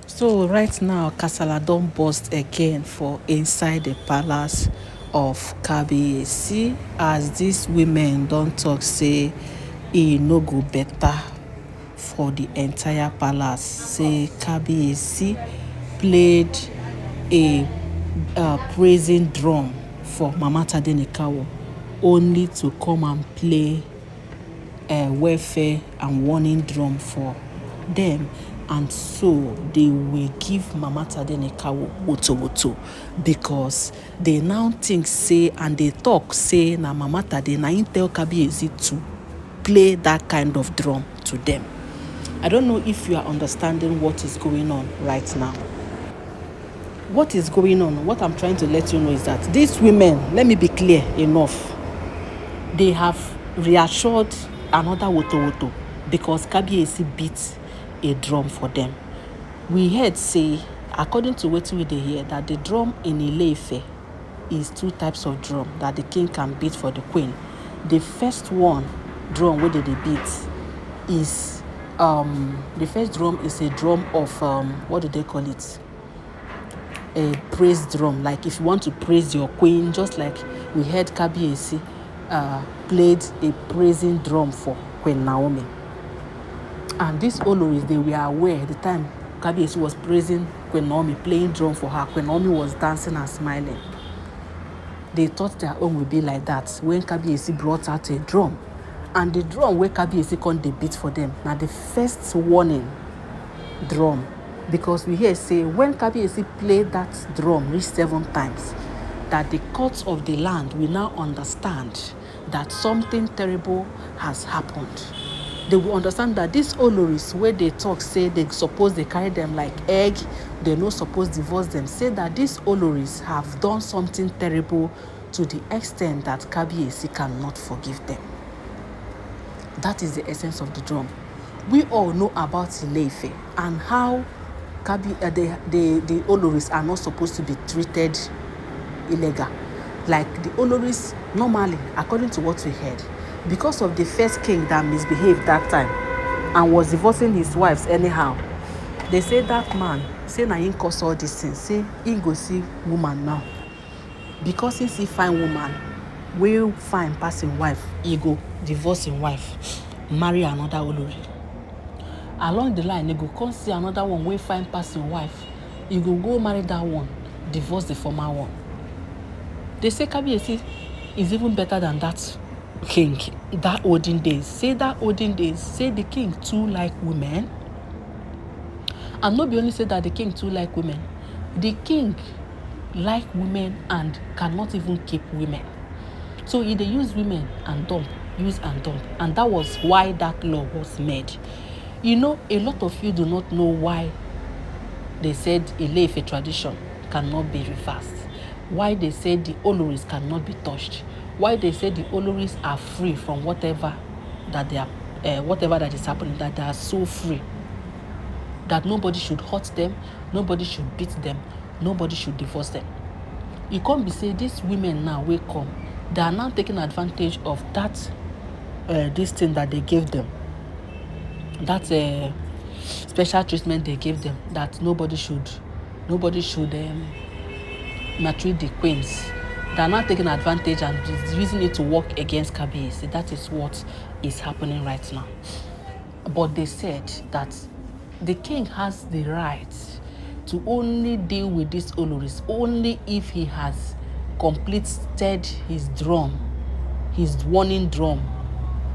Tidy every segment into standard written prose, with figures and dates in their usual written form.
So right now, kasala don burst again for inside the palace of Kabiyesi as these women don talk say e no go better for the entire palace. Say Kabiyesi played a praising drum for Mama Tadenikawo only to come and play welfare and warning drum for them, and so they will give Mama Tadenikawo woto because they now think say and they talk say na Mama Tade na im tell Kabiyesi to play that kind of drum to them. I don't know if you are understanding what is going on right now. What is going on? What I'm trying to let you know is that these women, let me be clear enough, they have reassured another woto because Kabiyesi beat a drum for them. We heard say, according to what we dey hear, that the drum in Ile-Ife is two types of drum that the king can beat for the queen. The first one drum wey they beat is the first drum is a drum of what do they call it? A praise drum. Like if you want to praise your queen, just like we heard Kabiyesi played a praising drum for Queen Naomi. And these olories, they were aware the time Kabiyesi was praising Queen Naomi, playing drum for her. Queen Naomi was dancing and smiling. They thought their own would be like that when Kabiyesi brought out a drum. And the drum where Kabiyesi come dey beat for them, now the first warning drum. Because we hear say when Kabiyesi played that drum reach 7 times, that the courts of the land will now understand that something terrible has happened. They will understand that these olories, where they talk, say they suppose they carry them like egg, they no suppose divorce them, say that these olories have done something terrible to the extent that Kabiyesi cannot forgive them. That is the essence of the drum. We all know about Ile-Ife and how the olories are not supposed to be treated illegal. Like the olories normally, according to what we heard, because of the first king that misbehaved that time and was divorcing his wives anyhow, they say that man say na him cause all these things, say he go see woman now because he see fine woman wey fine pass him wife, he go divorce him wife, marry another olori. Along the line, he go come see another one wey fine pass him wife, he go marry that one, divorce the former one. They say Kabiyesi is even better than that king that olden days. Say that olden days, say the king too like women. And not be only say that the king too like women, the king like women and cannot even keep women. So he dey use women and dump, use and dump. And that was why that law was made. You know, a lot of you do not know why they said Ile-Ife tradition cannot be reversed. Why they said the olories cannot be touched. Why they say the olories are free from whatever that they are, whatever that is happening, that they are so free. That nobody should hurt them, nobody should beat them, nobody should divorce them. You can't be saying these women now will come, they are now taking advantage of that this thing that they gave them, that special treatment they gave them, that nobody should maltreat the queens. They are now taking advantage and using it to work against Kabiyesi. That is what is happening right now. But they said that the king has the right to only deal with these olories only if he has completed his drum, his warning drum,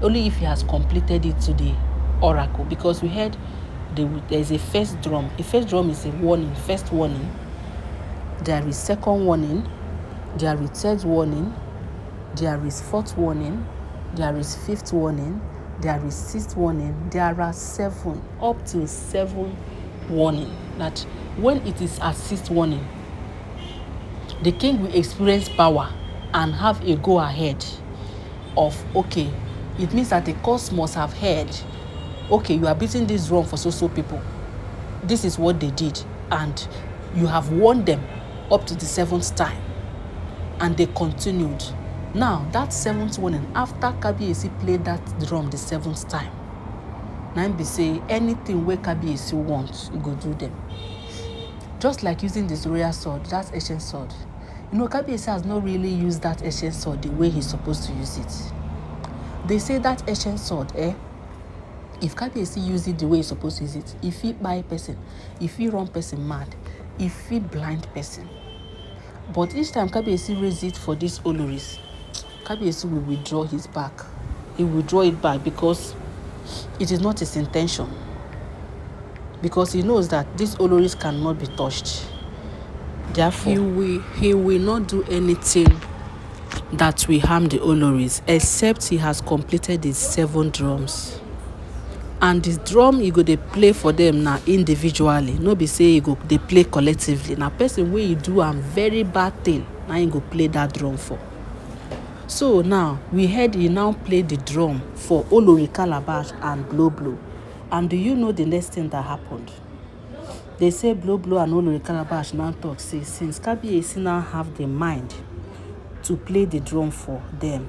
only if he has completed it to the oracle. Because we heard there is a first drum. A first drum is a warning, first warning. There is second warning, there is third warning, there is fourth warning, there is fifth warning, there is sixth warning, there are 7, up to 7 warning. That when it is at sixth warning, the king will experience power and have a go ahead of, okay, it means that the court must have heard, okay, you are beating this drum for so people, this is what they did, and you have warned them up to the 7th time, and they continued. Now that 7th warning, after Kabiyesi played that drum the 7th time, now be say anything where Kabiyesi wants, he go do them. Just like using this royal sword, that ancient sword. You know, Kabiyesi has not really used that ancient sword the way he's supposed to use it. They say that ancient sword, if Kabiyesi use it the way he's supposed to use it, if he buy person, if he run person mad, if he blind person. But each time Kabiyesi raise it for this olories, Kabiyesi will withdraw his back. He will withdraw it back because it is not his intention. Because he knows that these olories cannot be touched. Therefore, he will not do anything that will harm the olories, except he has completed his 7 drums. And this drum he go dey play for them now individually, no be say he go dey play collectively. Na person wey he do am very bad thing, now he go play that drum for. So now we heard he now play the drum for olori calabash and blow blow. And do you know the next thing that happened? They say blow blow and olori calabash now talk say since Kabiyesi now have the mind to play the drum for them,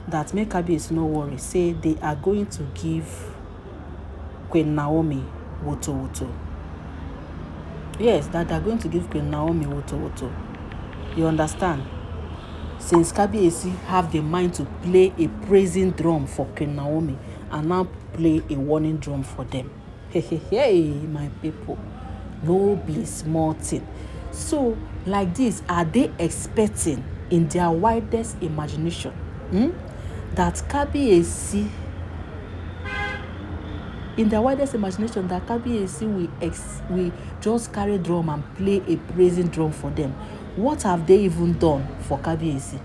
that make Kabiyesi no worry, say they are going to give Queen Naomi woto woto. Yes, that they are going to give Queen Naomi woto woto. You understand? Since Kabiyesi have the mind to play a praising drum for Queen Naomi and now play a warning drum for them. Hey, my people, no be small thing. So, like this, are they expecting in their widest imagination that Kabiyesi, that Kabiyesi will just carry drum and play a praising drum for them? What have they even done for Kabiyesi?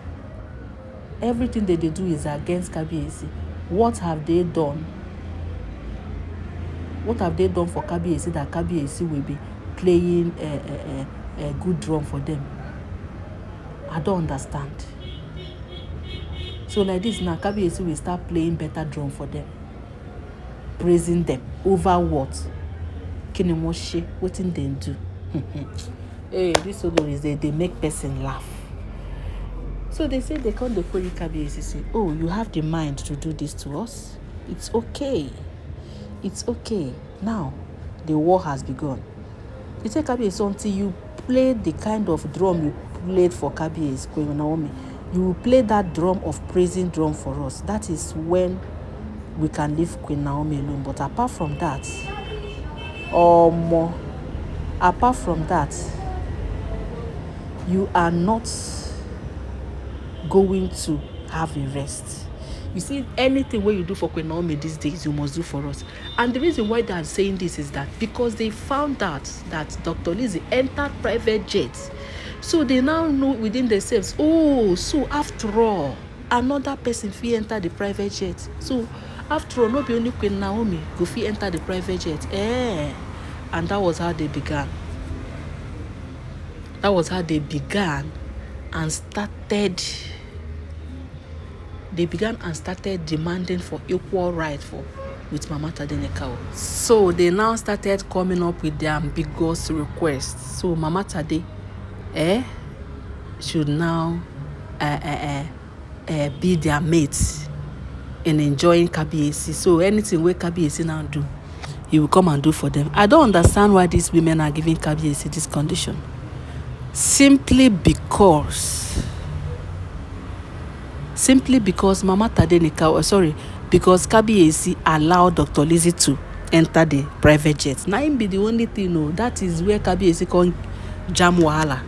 Everything that they do is against Kabiyesi. What have they done? What have they done for Kabiyesi that Kabiyesi will be playing a good drum for them? I don't understand. So like this now, Kabiyesi will start playing better drum for them, praising them over what? Kini wọ́n ṣe, wetin dem do? Hey, these olories, they make person laugh. So they say they come to query Kabiyesi, say, oh, you have the mind to do this to us? It's okay. It's okay. Now, the war has begun. You say Kabiyesi, until you play the kind of drum you played for Kabiyesi, Queen Naomi, you will play that drum of praising drum for us. That is when we can leave Queen Naomi alone. But apart from that, you are not going to have a rest. You see, anything where you do for Queen Naomi these days, you must do for us. And the reason why they are saying this is that because they found out that Dr. Lizzie entered private jets. So they now know within themselves, oh, so after all, another person fit enter the private jet. So after all, not be only Queen Naomi go fit enter the private jet. And that was how they began. That was how they began and started. They began and started demanding for equal rights with Mama Tadenikawa. So they now started coming up with their ambiguous requests. So Mama Tade should now be their mates in enjoying Kabiyesi. So anything where Kabiyesi now do, he will come and do for them. I don't understand why these women are giving Kabiyesi this condition. Simply because Mama Tadenikawa, because Kabiyesi allowed Dr. Lizzie to enter the private jet. Now him be the only thing, that is where Kabiyesi can jam wahala.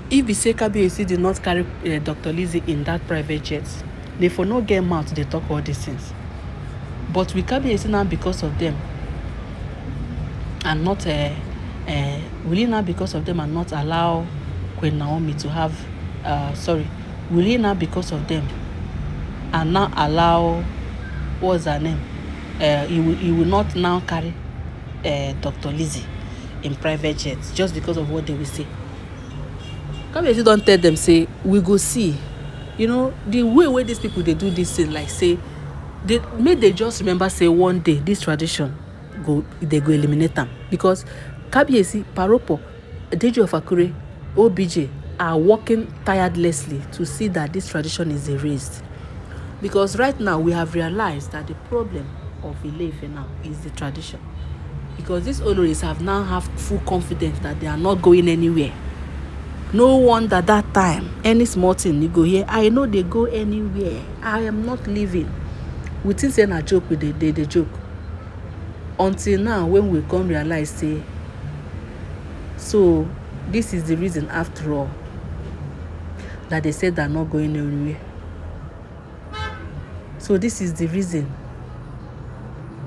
If we say Kabiyesi did not carry Dr. Lizzie in that private jet, they for no get mouth they talk all these things. But with Kabiyesi now, because of them, and not will he now because of them and not allow Queen Naomi to have will he now because of them and now allow, what's her name, he will not now carry Dr. Lizzie in private jets just because of what they will say. Kabiyesi don't tell them, say, we go see. You know, the way these people, they do this thing, like, say, they just remember, say, one day, this tradition, they go eliminate them. Because Kabiyesi, Paropo, Deji of Akure, OBJ are working tirelessly to see that this tradition is erased. Because right now, we have realized that the problem of Ile-Ife now is the tradition. because these olories have now have full confidence that they are not going anywhere. No wonder that time any small thing you go here, I know they go anywhere, I am not leaving. We think say na joke, we dey joke until now when we come realize say so this is the reason after all that they said they're not going anywhere. So this is the reason,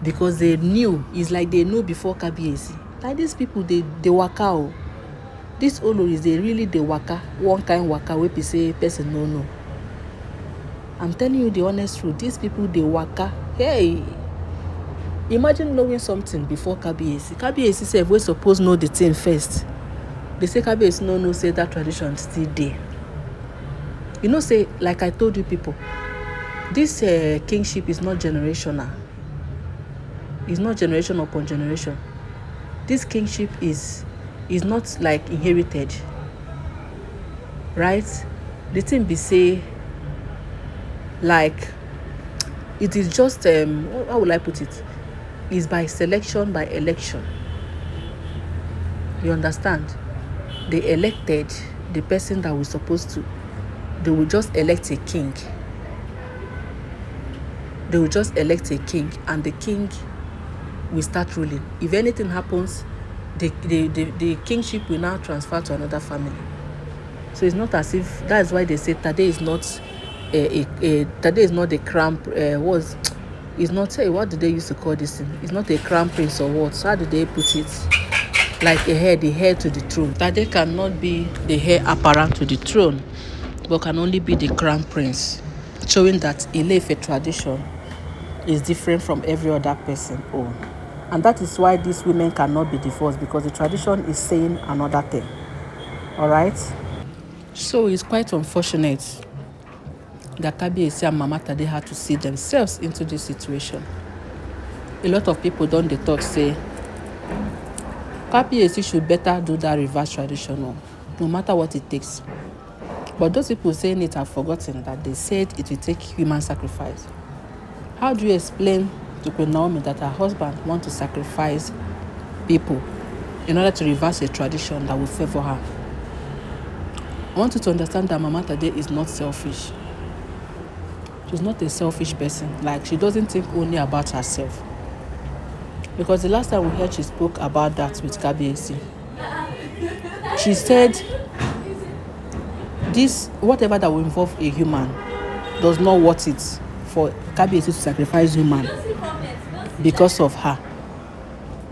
because they knew. It's like they know before Kabiyesi. Like these people, they waka o. These oloris, they really dey waka one kind waka wey be say person no know. I'm telling you the honest truth. These people, they waka. Hey, imagine knowing something before Kabiyesi. Kabiyesi sef wey suppose know the thing first. They say Kabiyesi no know say that tradition still there. You know, say like I told you people, this kingship is not generational. It's not generation upon generation. This kingship is not like inherited, right? The thing be say, like, it is just how will I put it? It's by selection, by election. You understand? They elected the person that was supposed to. They will just elect a king. They will just elect a king, and the king will start ruling. If anything happens, the kingship will now transfer to another family. So it's not as if, that's why they say Tade is not Tade is not the crown. It's not, what do they used to call this thing? It's not a crown prince or what? So how do they put it? Like the heir to the throne. Tade cannot be the heir apparent to the throne, but can only be the crown prince, showing that Ile-Ife tradition is different from every other person own. And that is why these women cannot be divorced, because the tradition is saying another thing. All right? So it's quite unfortunate that Kabiyesi and Mama Tade had to see themselves into this situation. A lot of people don't talk say Kabiyesi should better do that reverse tradition, no matter what it takes. But those people saying it have forgotten that they said it will take human sacrifice. How do you explain to Queen Naomi that her husband wants to sacrifice people in order to reverse a tradition that will favor her? I want you to understand that Mama Tade is not selfish. She's not a selfish person. Like, she doesn't think only about herself. Because the last time we heard she spoke about that with Kabiyesi, she said this, whatever that will involve a human, does not worth it for Kabiyesi to sacrifice human because of her.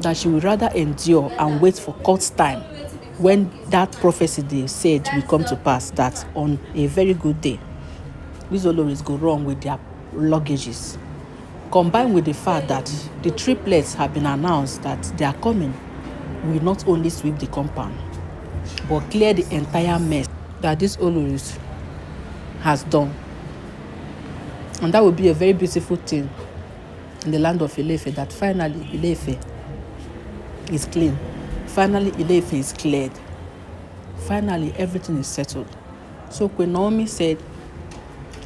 That she would rather endure and wait for God's time, when that prophecy they said will come to pass, that on a very good day, these oloris go wrong with their luggages. Combined with the fact that the triplets have been announced that they are coming, will not only sweep the compound, but clear the entire mess that this oloris has done. And that would be a very beautiful thing in the land of Ile-Ife, that finally Ile-Ife is clean. Finally Ile-Ife is cleared. Finally everything is settled. So Queen Naomi said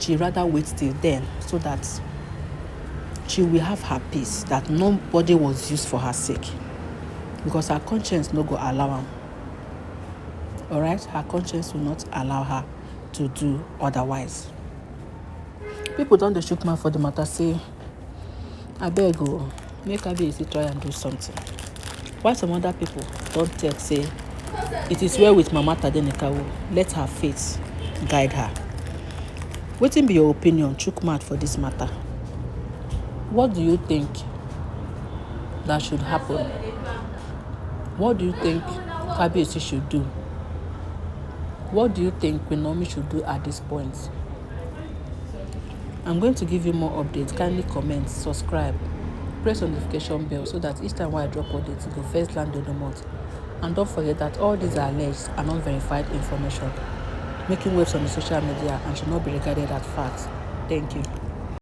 she rather wait till then, so that she will have her peace, that nobody was used for her sake, because her conscience no go allow her. All right, her conscience will not allow her to do otherwise. People don't dey shook mouth for the matter, say abeg o, make Kabiyesi try and do something. While some other people don't talk, say it is well with Mama Tade Nikawo, let her faith guide her. Wetin be your opinion, chook mouth for this matter? What do you think that should happen? What do you think Kabiyesi should do? What do you think Queen Naomi should do at this point? I'm going to give you more updates. Kindly comment, subscribe, press on the notification bell, so that each time when I drop updates, it will first land on the month. And don't forget that all these are alleged and unverified information, making waves on the social media, and should not be regarded as facts. Thank you.